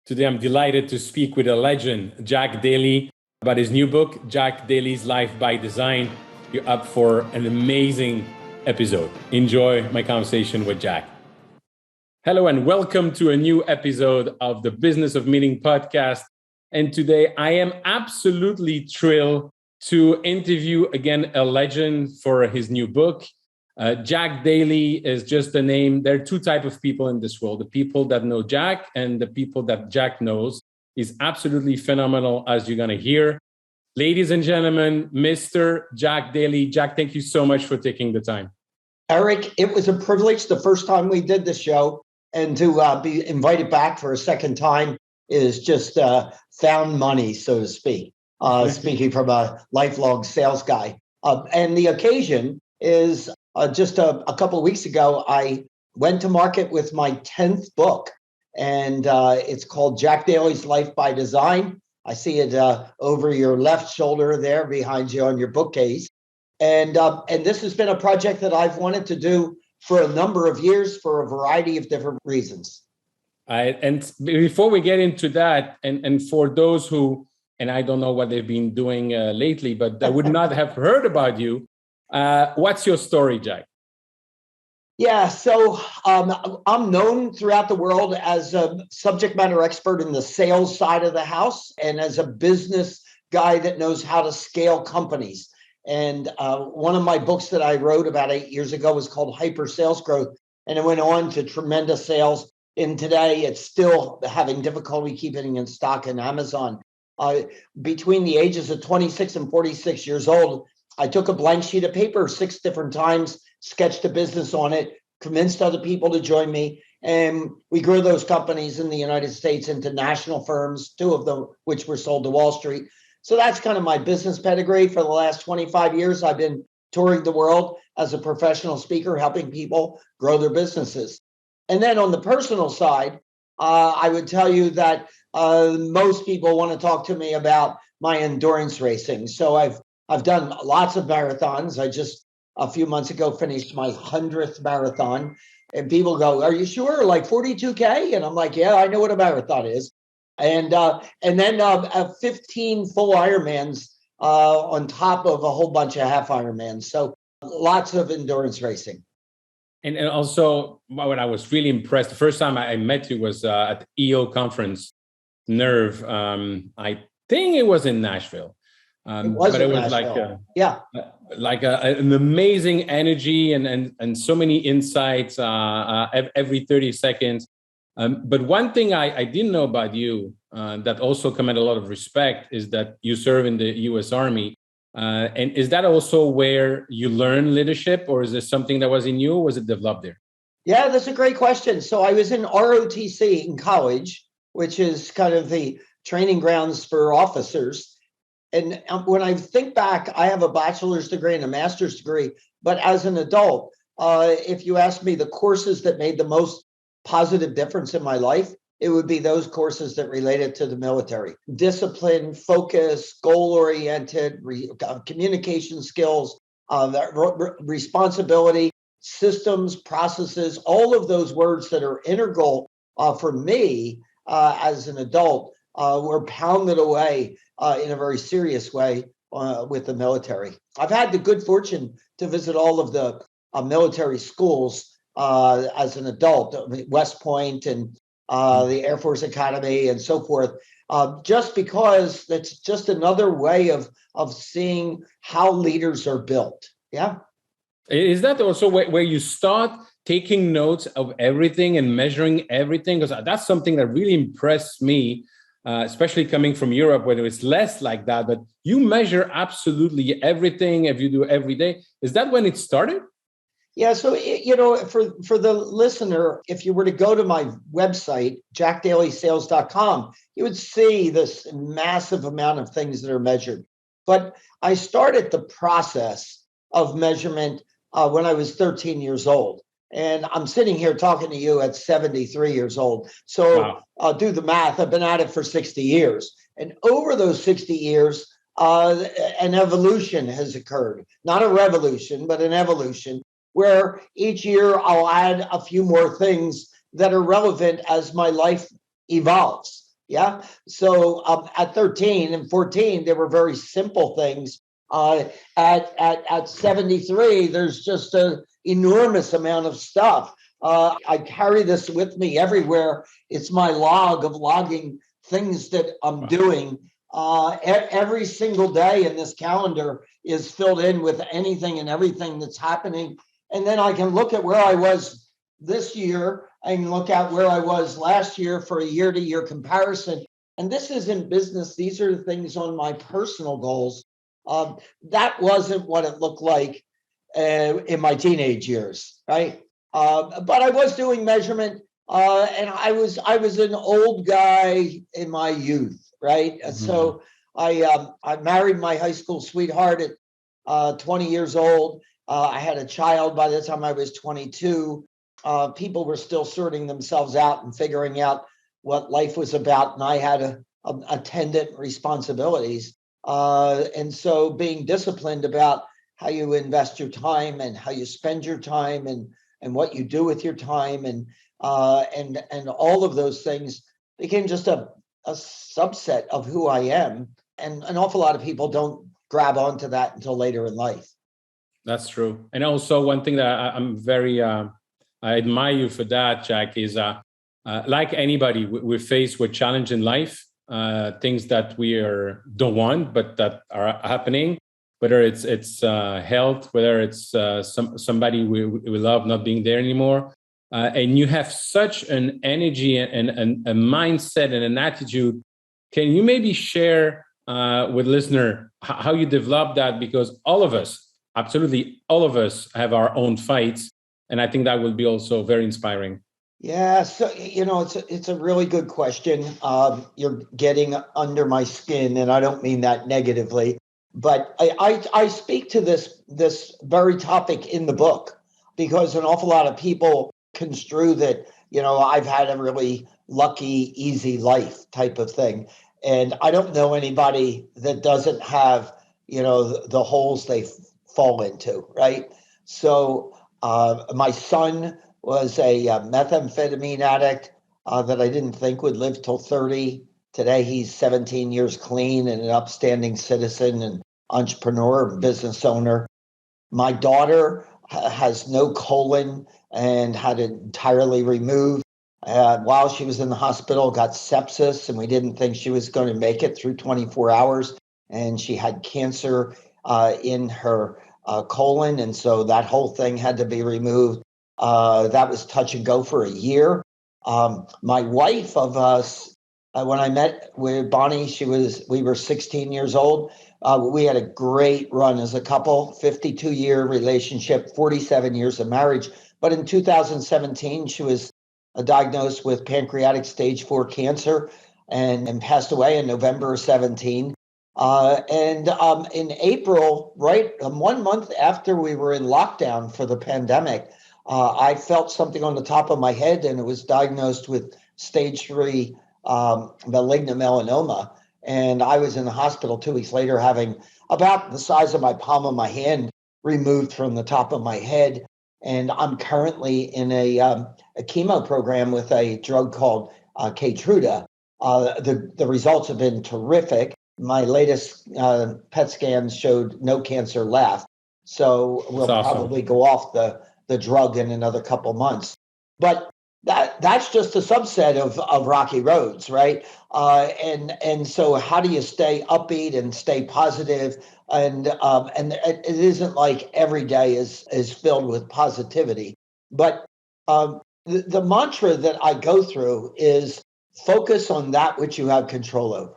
Today, I'm delighted to speak with a legend, Jack Daly, about his new book, Jack Daly's Life by Design. You're up for an amazing episode. Enjoy my conversation with Jack. Hello, and welcome to a new episode of the Business of Meaning podcast. And today, I am absolutely thrilled to interview again a legend for his new book. Jack Daly is just a name. There are two types of people in this world, the people that know Jack and the people that Jack knows. He's absolutely phenomenal, as you're going to hear. Ladies and gentlemen, Mr. Jack Daly. Jack, thank you so much for taking the time. Eric, it was a privilege the first time we did the show, and to be invited back for a second time is just found money, so to speak, speaking from a lifelong sales guy. And the occasion is just a couple of weeks ago, I went to market with my 10th book, and it's called Jack Daly's Life by Design. I see it over your left shoulder there behind you on your bookcase. And this has been a project that I've wanted to do for a number of years for a variety of different reasons. And before we get into that, and for those who, and I don't know what they've been doing lately, but I would not have heard about you. What's your story, Jack? Yeah, so I'm known throughout the world as a subject matter expert in the sales side of the house and as a business guy that knows how to scale companies. And one of my books that I wrote about 8 years ago was called Hyper Sales Growth, and it went on to tremendous sales. And today it's still having difficulty keeping in stock in Amazon. Between the ages of 26 and 46 years old, I took a blank sheet of paper 6 different times, sketched a business on it, convinced other people to join me, and we grew those companies in the United States into national firms, 2 of them which were sold to Wall Street. So that's kind of my business pedigree. For the last 25 years, I've been touring the world as a professional speaker, helping people grow their businesses. And then on the personal side, I would tell you that most people want to talk to me about my endurance racing. So I've done lots of marathons. I just a few months ago finished my 100th marathon, and people go, "Are you sure? Like 42K?" And I'm like, "Yeah, I know what a marathon is." And then 15 full Ironmans on top of a whole bunch of half Ironmans. So lots of endurance racing. And also, what I was really impressed, the first time I met you was at the EO conference, Nerve. I think it was in Nashville. But it was like an amazing energy and so many insights every 30 seconds. But one thing I didn't know about you that also command a lot of respect is that you serve in the U.S. Army. And is that also where you learn leadership, or is this something that was in you, or was it developed there? Yeah, that's a great question. So I was in ROTC in college, which is kind of the training grounds for officers. And when I think back, I have a bachelor's degree and a master's degree. But as an adult, if you ask me the courses that made the most positive difference in my life, it would be those courses that related to the military. Discipline, focus, goal-oriented, communication skills, responsibility, systems, processes, all of those words that are integral for me as an adult were pounded away in a very serious way with the military. I've had the good fortune to visit all of the military schools as an adult, West Point and the Air Force Academy and so forth, just because that's just another way of seeing how leaders are built. Yeah. Is that also where you start taking notes of everything and measuring everything? Because that's something that really impressed me, especially coming from Europe, where it's less like that, but you measure absolutely everything if you do every day. Is that when it started? Yeah, so, for the listener, if you were to go to my website, jackdalysales.com, you would see this massive amount of things that are measured. But I started the process of measurement when I was 13 years old. And I'm sitting here talking to you at 73 years old. So I'll do the math. I've been at it for 60 years. And over those 60 years, an evolution has occurred. Not a revolution, but an evolution, where each year I'll add a few more things that are relevant as my life evolves. Yeah. So at 13 and 14, there were very simple things. At 73, there's just an enormous amount of stuff. I carry this with me everywhere. It's my log of logging things that I'm doing. Every single day in this calendar is filled in with anything and everything that's happening. And then I can look at where I was this year. I can look at where I was last year for a year-to-year comparison. And this isn't business. These are the things on my personal goals. That wasn't what it looked like in my teenage years, right? But I was doing measurement, and I was an old guy in my youth, right? Mm-hmm. So I married my high school sweetheart at 20 years old. I had a child by the time I was 22. People were still sorting themselves out and figuring out what life was about, and I had attendant responsibilities. And so being disciplined about how you invest your time and how you spend your time and what you do with your time and all of those things became just a subset of who I am. And an awful lot of people don't grab onto that until later in life. That's true. And also one thing that I'm very, I admire you for that, Jack, is like anybody, we're faced with challenge in life, things that we don't want, but that are happening, whether it's health, whether it's somebody we love not being there anymore. And you have such an energy and a mindset and an attitude. Can you maybe share with listener how you develop that? Because all of us, absolutely all of us, have our own fights. And I think that will be also very inspiring. Yeah, so it's a really good question. You're getting under my skin, and I don't mean that negatively, but I speak to this very topic in the book because an awful lot of people construe that I've had a really lucky, easy life type of thing, and I don't know anybody that doesn't have the holes they fall into, right? So my son was a methamphetamine addict that I didn't think would live till 30. Today, he's 17 years clean and an upstanding citizen and entrepreneur and business owner. My daughter has no colon and had it entirely removed. While she was in the hospital, got sepsis, and we didn't think she was going to make it through 24 hours. And she had cancer in her colon, and so that whole thing had to be removed. That was touch and go for a year. My wife of us, when I met with Bonnie, we were 16 years old. We had a great run as a couple, 52-year relationship, 47 years of marriage. But in 2017, she was diagnosed with pancreatic stage 4 cancer and passed away in November of 17. And in April, right, 1 month after we were in lockdown for the pandemic, I felt something on the top of my head, and it was diagnosed with stage 3 malignant melanoma. And I was in the hospital 2 weeks later, having about the size of my palm of my hand removed from the top of my head. And I'm currently in a chemo program with a drug called Keytruda. The results have been terrific. My latest PET scans showed no cancer left. So we'll probably go off the drug in another couple months. But that's just a subset of rocky roads, right? And so how do you stay upbeat and stay positive? And it isn't like every day is filled with positivity. But the mantra that I go through is focus on that which you have control over.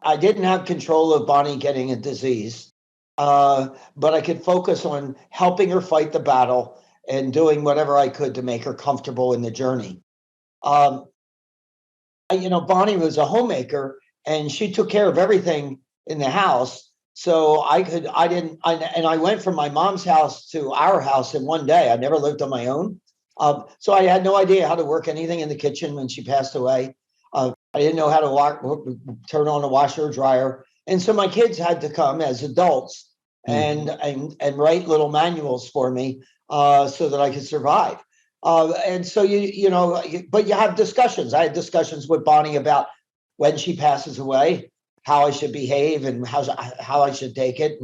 I didn't have control of Bonnie getting a disease, but I could focus on helping her fight the battle and doing whatever I could to make her comfortable in the journey. Bonnie was a homemaker, and she took care of everything in the house. So I went from my mom's house to our house in one day. I never lived on my own. So I had no idea how to work anything in the kitchen when she passed away. I didn't know how to turn on a washer or dryer. And so my kids had to come as adults and write little manuals for me so that I could survive. And so, but you have discussions. I had discussions with Bonnie about when she passes away, how I should behave and how I should take it.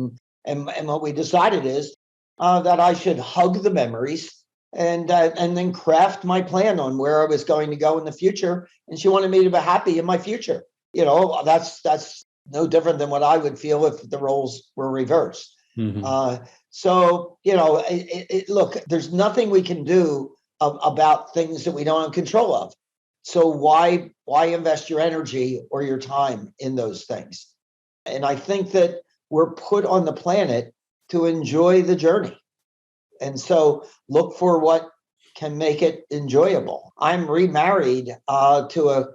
And what we decided is that I should hug the memories and then craft my plan on where I was going to go in the future. And she wanted me to be happy in my future. That's no different than what I would feel if the roles were reversed. Mm-hmm. Look, there's nothing we can do about things that we don't have control of. So why invest your energy or your time in those things? And I think that we're put on the planet to enjoy the journey. And so look for what can make it enjoyable. I'm remarried to a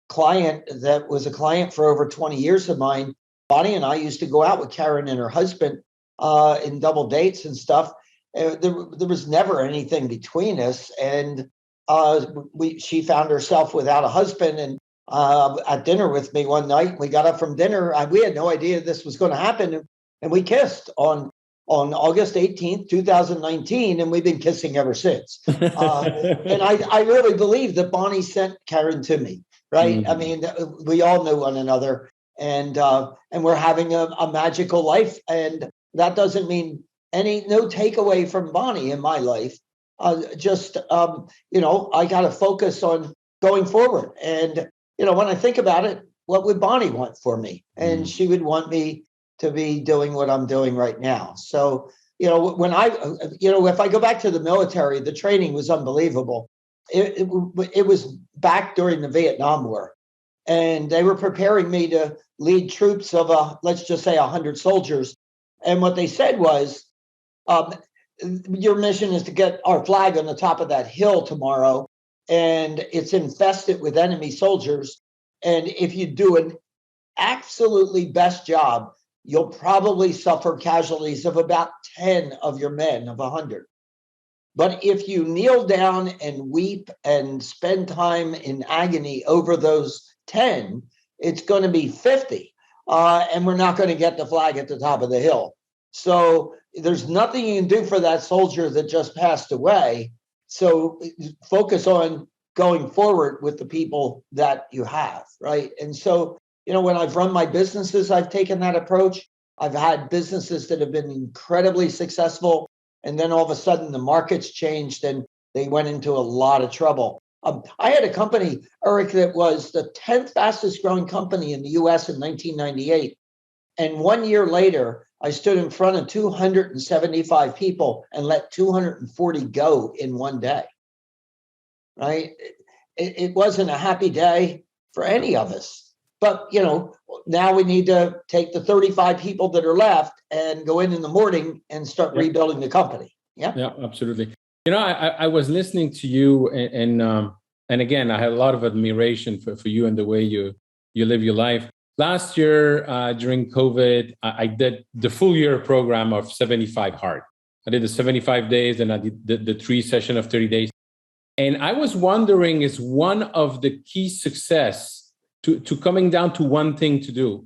client that was a client for over 20 years of mine. Bonnie and I used to go out with Karen and her husband in double dates and stuff. There was never anything between us. And she found herself without a husband and at dinner with me one night. We got up from dinner. We had no idea this was going to happen. And we kissed on August 18th, 2019, and we've been kissing ever since. And I really believe that Bonnie sent Karen to me, right? Mm-hmm. I mean, we all know one another, and we're having a magical life. And that doesn't mean no takeaway from Bonnie in my life. I got to focus on going forward. And, when I think about it, what would Bonnie want for me? And she would want me to be doing what I'm doing right now. So, if I go back to the military, the training was unbelievable. It was back during the Vietnam War, and they were preparing me to lead troops of let's just say 100 soldiers. And what they said was, your mission is to get our flag on the top of that hill tomorrow, and it's infested with enemy soldiers. And if you do an absolutely best job, you'll probably suffer casualties of about 10 of your men of 100. But if you kneel down and weep and spend time in agony over those 10, it's going to be 50. And we're not going to get the flag at the top of the hill. So there's nothing you can do for that soldier that just passed away. So focus on going forward with the people that you have, right? And so, when I've run my businesses, I've taken that approach. I've had businesses that have been incredibly successful, and then all of a sudden the markets changed and they went into a lot of trouble. I had a company, Eric, that was the 10th fastest growing company in the US in 1998. And 1 year later, I stood in front of 275 people and let 240 go in one day, right? It wasn't a happy day for any of us. But, now we need to take the 35 people that are left and go in the morning and start rebuilding the company. Yeah. Yeah, absolutely. I was listening to you and again, I had a lot of admiration for you and the way you live your life. Last year, during COVID, I did the full year program of 75 Hard. I did the 75 days and I did the 3 session of 30 days. And I was wondering, is one of the key success to coming down to one thing to do?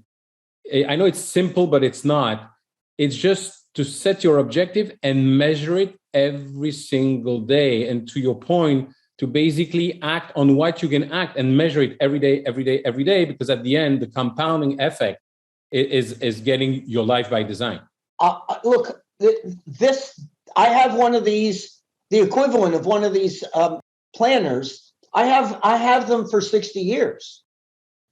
I know it's simple, but it's not. It's just to set your objective and measure it every single day. And to your point, to basically act on what you can act and measure it every day, because at the end, the compounding effect is getting your life by design. Look, I have one of these, the equivalent of one of these planners. I have them for 60 years.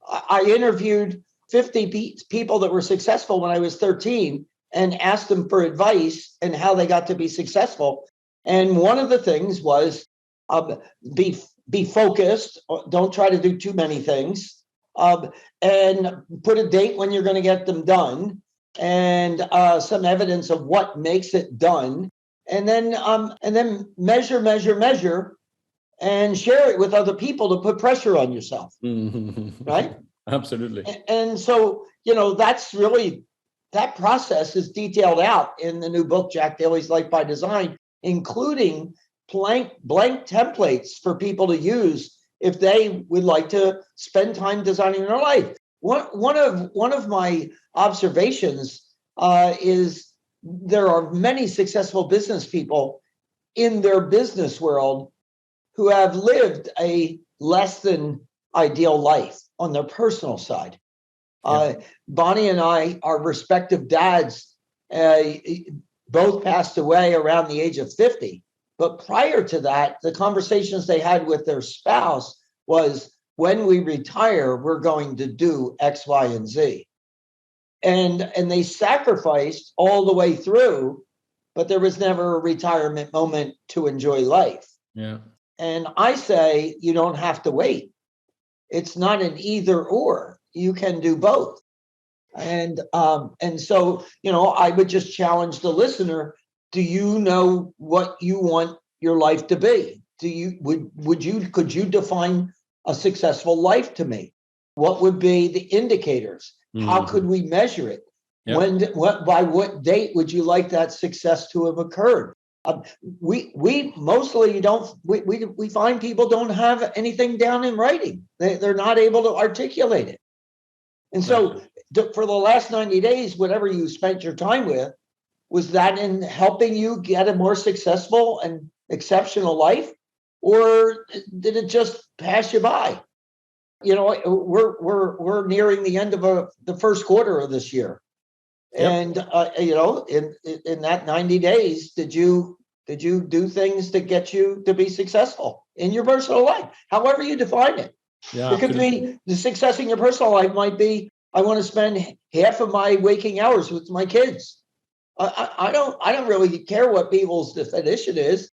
I interviewed 50 people that were successful when I was 13 and asked them for advice and how they got to be successful. And one of the things was be focused. Don't try to do too many things, and put a date when you're going to get them done, and some evidence of what makes it done, and then measure, and share it with other people to put pressure on yourself. Right? Absolutely. And so that's really, that process is detailed out in the new book, Jack Daly's Life by Design, including blank templates for people to use if they would like to spend time designing their life. One of my observations is there are many successful business people in their business world who have lived a less than ideal life on their personal side. Bonnie and I, our respective dads, both passed away around the age of 50. But prior to that, the conversations they had with their spouse was, when we retire, we're going to do X, Y, and Z. And they sacrificed all the way through, but there was never a retirement moment to enjoy life. Yeah. And I say, you don't have to wait. It's not an either or. You can do both. And so, I would just challenge the listener. Do you know what you want your life to be? Could you define a successful life to me? What would be the indicators? How could we measure it? Yep. By what date would you like that success to have occurred? We mostly don't. We find people don't have anything down in writing. They're not able to articulate it. And so, for the last 90 days, whatever you spent your time with, was that in helping you get a more successful and exceptional life, or did it just pass you by? We're nearing the end of the first quarter of this year, and in that 90 days, did you do things to get you to be successful in your personal life, however you define it? Yeah, it could be the success in your personal life might be, I want to spend half of my waking hours with my kids. I don't really care what people's definition is,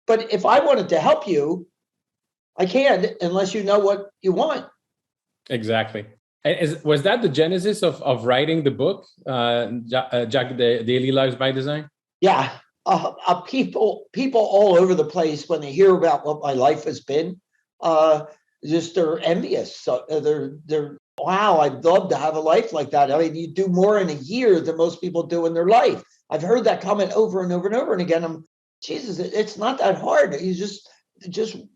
but if I wanted to help you, I can't unless you know what you want. Exactly. Was that the genesis of writing the book, Jack Daly Lives by Design? Yeah. People all over the place, when they hear about what my life has been, just they're envious. So they're wow, I'd love to have a life like that. I mean, you do more in a year than most people do in their life. I've heard that comment over and over and over and again. Jesus, it's not that hard. You just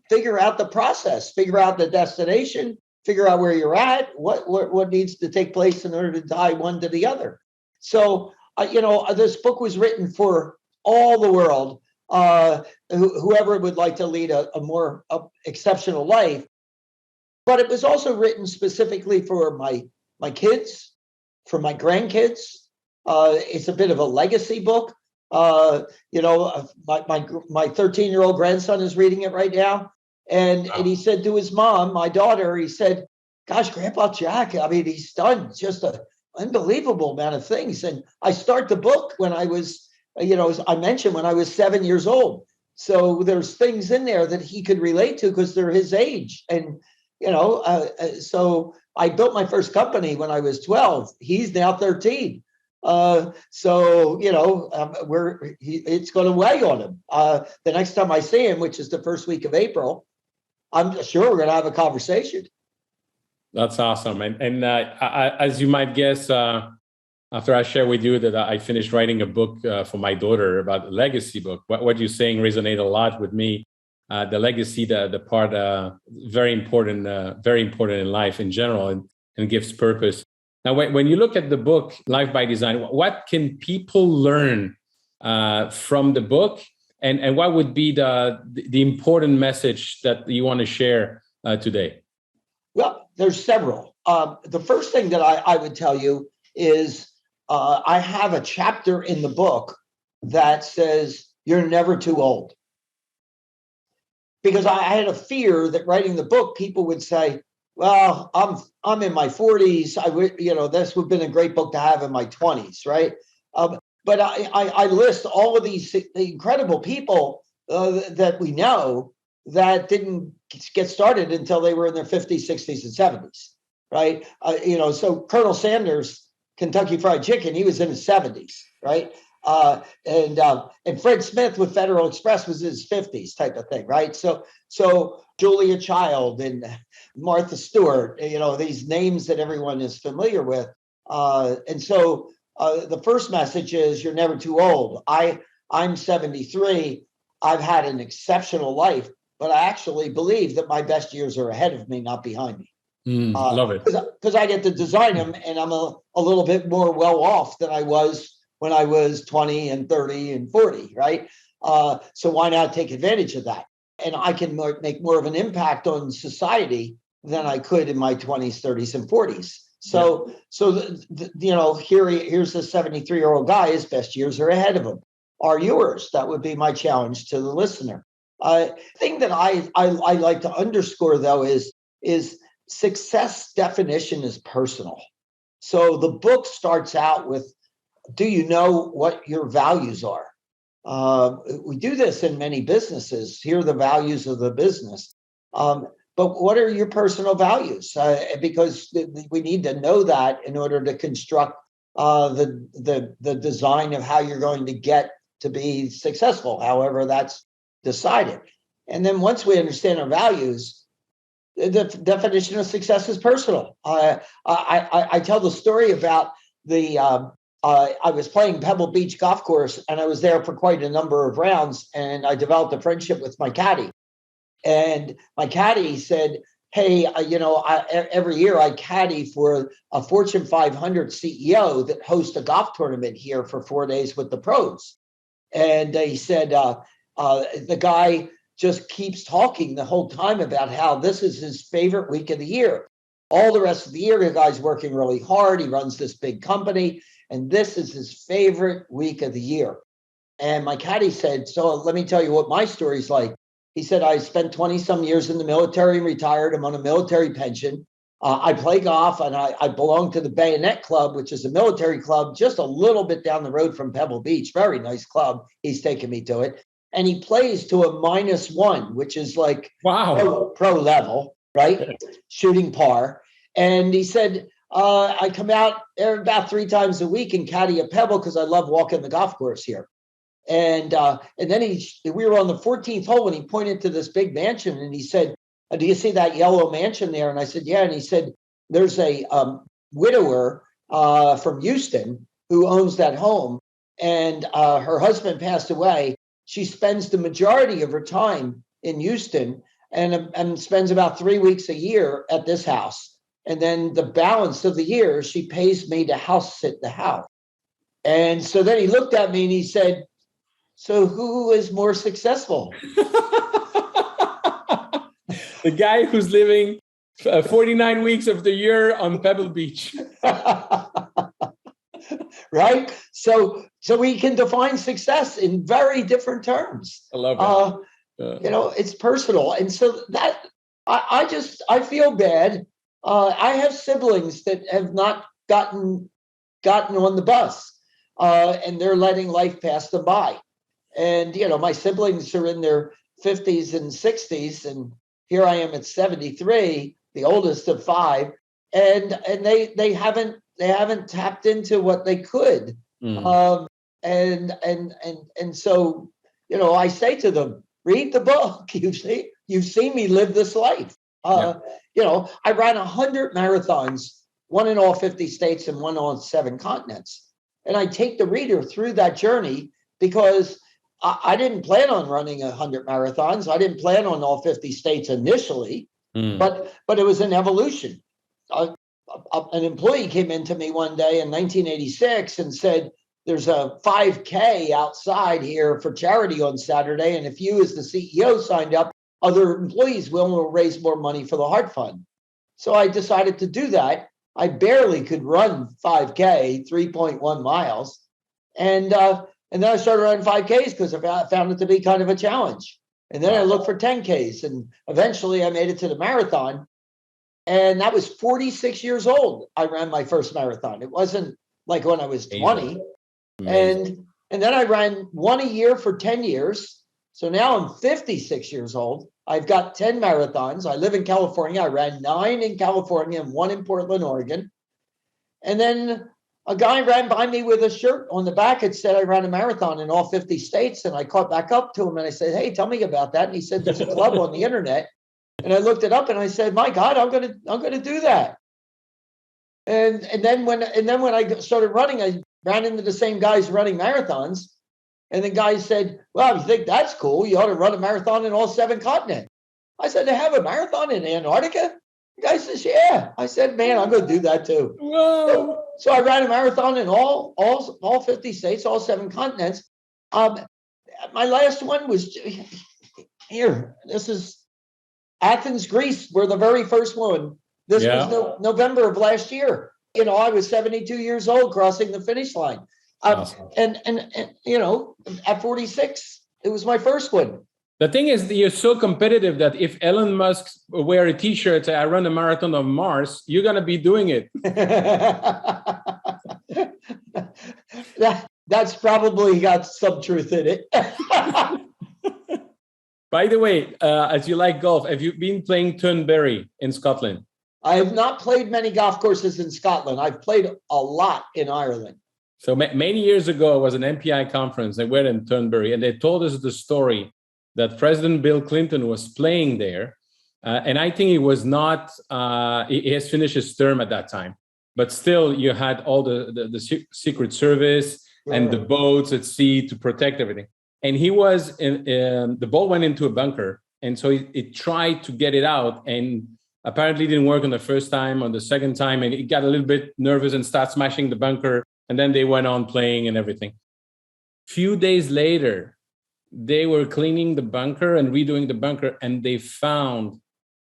figure out the process, figure out the destination, figure out where you're at, what needs to take place in order to tie one to the other. So, this book was written for all the world, whoever would like to lead a more exceptional life. But it was also written specifically for my kids, for my grandkids. It's a bit of a legacy book. My 13-year-old grandson is reading it right now. And he said to his mom, my daughter, he said, gosh, Grandpa Jack, I mean, he's done just an unbelievable amount of things. And I start the book when I was, I mentioned when I was 7 years old. So there's things in there that he could relate to because they're his age. And, so I built my first company when I was 12. He's now 13. It's going to weigh on him. The next time I see him, which is the first week of April, I'm sure we're going to have a conversation. That's awesome. And as you might guess, after I share with you that I finished writing a book for my daughter about a legacy book, what you're saying resonated a lot with me. The legacy, the part, very important in life in general, and gives purpose. Now, when you look at the book, Life by Design, what can people learn from the book? And what would be the important message that you want to share today? Well, there's several. The first thing that I would tell you is I have a chapter in the book that says you're never too old. Because I had a fear that writing the book, people would say, well, I'm in my 40s. I would, this would have been a great book to have in my 20s, right? But I list all of these incredible people that we know that didn't get started until they were in their 50s, 60s, and 70s, right? So Colonel Sanders, Kentucky Fried Chicken, he was in his 70s, right? And Fred Smith with Federal Express was in his 50s type of thing, right? So Julia Child and Martha Stewart, these names that everyone is familiar with. And so the first message is you're never too old. I'm 73. I've had an exceptional life, but I actually believe that my best years are ahead of me, not behind me. Love it. Because I get to design them, and I'm a little bit more well off than I was when I was 20 and 30 and 40, right? So why not take advantage of that? And I can make more of an impact on society than I could in my 20s, 30s, and 40s. So, here's a 73-year-old guy. His best years are ahead of him. Are yours? That would be my challenge to the listener. Thing that I like to underscore, though, is success definition is personal. So the book starts out with, do you know what your values are? We do this in many businesses. Here are the values of the business. But what are your personal values? Because we need to know that in order to construct the design of how you're going to get to be successful, however that's decided. And then once we understand our values, the definition of success is personal. I tell the story about I was playing Pebble Beach golf course, and I was there for quite a number of rounds, and I developed a friendship with my caddy. And my caddy said, hey, every year I caddy for a Fortune 500 CEO that hosts a golf tournament here for 4 days with the pros. And he said, the guy just keeps talking the whole time about how this is his favorite week of the year. All the rest of the year, the guy's working really hard. He runs this big company, and this is his favorite week of the year. And my caddy said, so let me tell you what my story's like. He said, I spent 20 some years in the military and retired. I'm on a military pension. I play golf, and I belong to the Bayonet Club, which is a military club just a little bit down the road from Pebble Beach. Very nice club. He's taken me to it. And he plays to a -1, which is like pro level, right? Shooting par. And he said, I come out there about 3 times a week and caddy at Pebble because I love walking the golf course here. And then we were on the 14th hole when he pointed to this big mansion, and he said, do you see that yellow mansion there? And I said, yeah. And he said, there's a widower from Houston who owns that home, and her husband passed away. She spends the majority of her time in Houston and spends about 3 weeks a year at this house. And then the balance of the year, she pays me to house sit the house. And so then he looked at me and he said, so who is more successful? The guy who's living 49 weeks of the year on Pebble Beach. Right? So we can define success in very different terms. I love it. It's personal. And so that I feel bad. I have siblings that have not gotten on the bus, and they're letting life pass them by. And, my siblings are in their 50s and 60s, and here I am at 73, the oldest of 5, and they haven't tapped into what they could. And so, I say to them, read the book. You've seen me live this life. I ran 100 marathons, one in all 50 states and one on 7 continents. And I take the reader through that journey because I didn't plan on running 100 marathons. I didn't plan on all 50 states initially, but it was an evolution. An employee came into me one day in 1986 and said, there's a 5K outside here for charity on Saturday. And if you as the CEO signed up, other employees will raise more money for the Heart Fund. So I decided to do that. I barely could run 5K, 3.1 miles. And then I started running 5Ks because I found it to be kind of a challenge. And then I looked for 10Ks, and eventually I made it to the marathon. And that was 46 years old. I ran my first marathon. It wasn't like when I was 20. Amazing. And then I ran one a year for 10 years. So now I'm 56 years old. I've got 10 marathons. I live in California. I ran 9 in California and 1 in Portland, Oregon. And then a guy ran by me with a shirt on the back. It said I ran a marathon in all 50 states. And I caught back up to him and I said, hey, tell me about that. And he said, there's a club on the internet. And I looked it up and I said, my God, I'm gonna do that. And then when I started running, I ran into the same guys running marathons. And the guy said, well, if you think that's cool, you ought to run a marathon in all 7 continents. I said, they have a marathon in Antarctica? The guy says, yeah. I said, man, I'm going to do that too. Whoa. So I ran a marathon in all 50 states, all 7 continents. My last one was here. This is Athens, Greece were the very first one. This was November of last year. I was 72 years old crossing the finish line. Awesome. And at 46, it was my first one. The thing is, you're so competitive that if Elon Musk wear a T-shirt, say, I run a marathon of Mars, you're going to be doing it. That's probably got some truth in it. By the way, as you like golf, have you been playing Turnberry in Scotland? I have not played many golf courses in Scotland. I've played a lot in Ireland. So many years ago, it was an MPI conference. They were in Turnberry, and they told us the story that President Bill Clinton was playing there. And I think he was not, he has finished his term at that time. But still, you had all the Secret Service and the boats at sea to protect everything. And he was, the ball went into a bunker. And so he tried to get it out, and apparently didn't work on the first time, on the second time. And he got a little bit nervous and started smashing the bunker. And then they went on playing and everything. Few days later, they were cleaning the bunker and redoing the bunker, and they found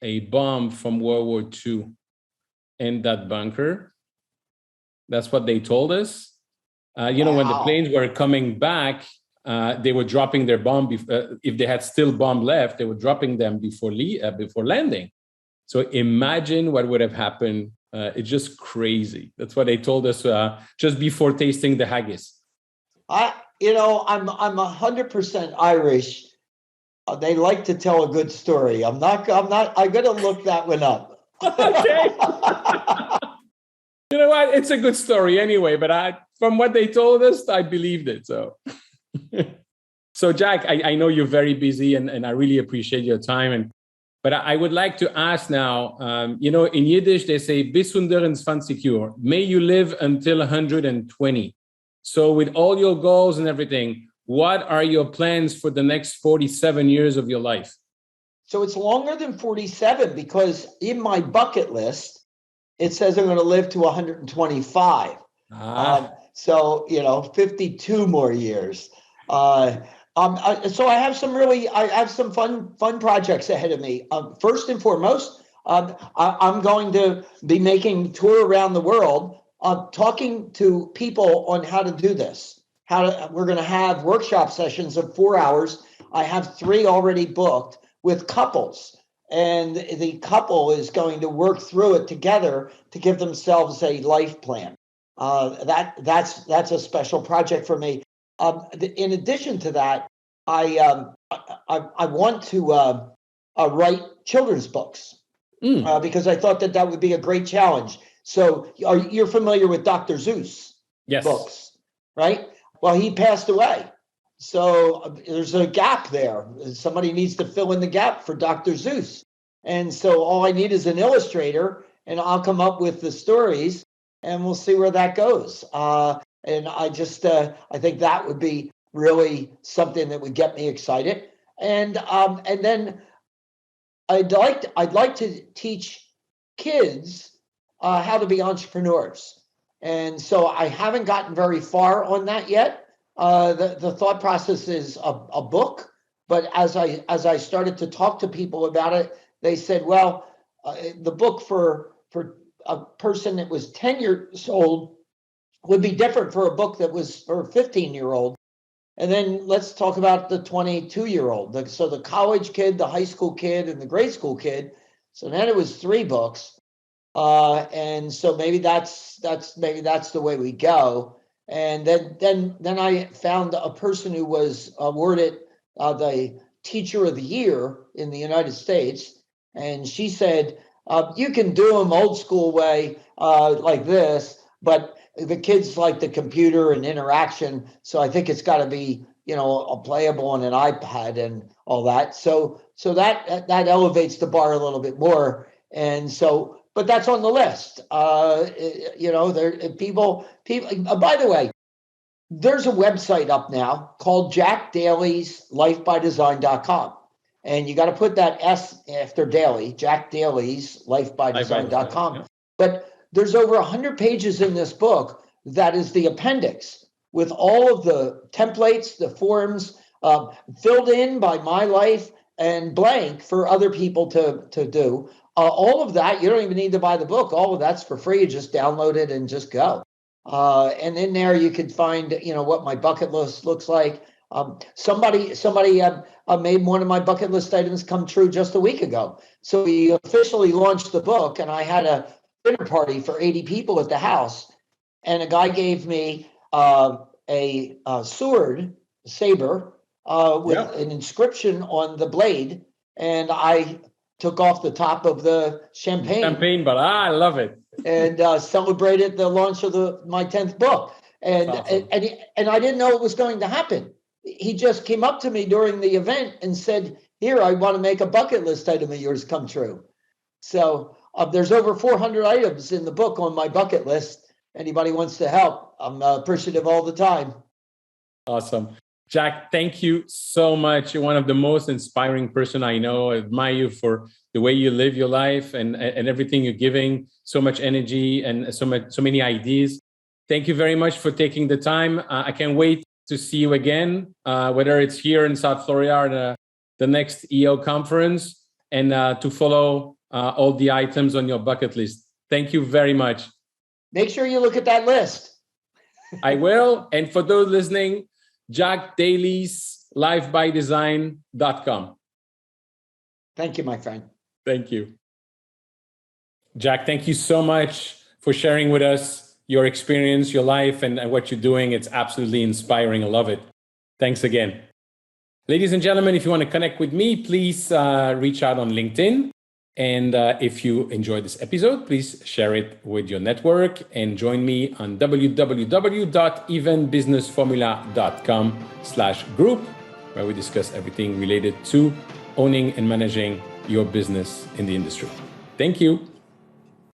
a bomb from World War II in that bunker. That's what they told us. When the planes were coming back, they were dropping their bomb. If they had still bomb left, they were dropping them before landing. So imagine what would have happened. It's just crazy. That's what they told us just before tasting the haggis. I'm 100% Irish. They like to tell a good story. I'm going to look that one up. Okay. You know what? It's a good story anyway, but from what they told us, I believed it. So Jack, I know you're very busy, and I really appreciate your time. But I would like to ask now, in Yiddish, they say, bis 120 Jahre. May you live until 120. So with all your goals and everything, what are your plans for the next 47 years of your life? So it's longer than 47 because in my bucket list, it says I'm going to live to 125. So, 52 more years. So I have some fun projects ahead of me. First and foremost, I'm going to be making a tour around the world, talking to people on how to do this. We're going to have workshop sessions of 4 hours. I have 3 already booked with couples, and the couple is going to work through it together to give themselves a life plan. That's a special project for me. In addition to that, I want to write children's books because I thought that would be a great challenge. So you're familiar with Dr. Seuss books, right? Well, he passed away. So there's a gap there. Somebody needs to fill in the gap for Dr. Seuss. And so all I need is an illustrator, and I'll come up with the stories, and we'll see where that goes. And I think that would be really something that would get me excited. And then I'd like to teach kids how to be entrepreneurs. And so I haven't gotten very far on that yet. The thought process is a book, but as I started to talk to people about it, they said, well, the book for a person that was 10 years old would be different for a book that was for a 15-year-old. And then let's talk about the 22-year-old. So the college kid, the high school kid, and the grade school kid. So then it was 3 books. And so maybe that's the way we go. And then I found a person who was awarded the Teacher of the Year in the United States. And she said, you can do them old school way like this, but the kids like the computer and interaction. So I think it's got to be, playable on an iPad and all that. So that elevates the bar a little bit more. And so, but that's on the list. People. By the way, there's a website up now called Jack Daly's lifebydesign.com. And you got to put that S after Daly, Jack Daly's lifebydesign.com. Yeah. But there's over 100 pages in this book that is the appendix with all of the templates, the forms filled in by my life and blank for other people to do. All of that, you don't even need to buy the book. All of that's for free. You just download it and just go. And in there, you can find, what my bucket list looks like. Somebody made one of my bucket list items come true just a week ago. So we officially launched the book, and I had a dinner party for 80 people at the house. And a guy gave me a sword, saber, with an inscription on the blade. And I took off the top of the champagne. But I love it. And celebrated the launch of my 10th book. And, awesome. and I didn't know it was going to happen. He just came up to me during the event and said, here, I want to make a bucket list item of yours come true. So there's over 400 items in the book on my bucket list. Anybody wants to help, I'm appreciative all the time. Awesome. Jack, thank you so much. You're one of the most inspiring person I know. I admire you for the way you live your life and everything you're giving, so much energy and so many ideas. Thank you very much for taking the time. I can't wait to see you again, whether it's here in South Florida or the next EO conference, and to follow all the items on your bucket list. Thank you very much. Make sure you look at that list. I will. And for those listening, Jack Daly's lifebydesign.com. Thank you, my friend. Thank you. Jack, thank you so much for sharing with us your experience, your life, and what you're doing. It's absolutely inspiring. I love it. Thanks again. Ladies and gentlemen, if you want to connect with me, please reach out on LinkedIn. And if you enjoyed this episode, please share it with your network and join me on www.evenbusinessformula.com/group, where we discuss everything related to owning and managing your business in the industry. Thank you.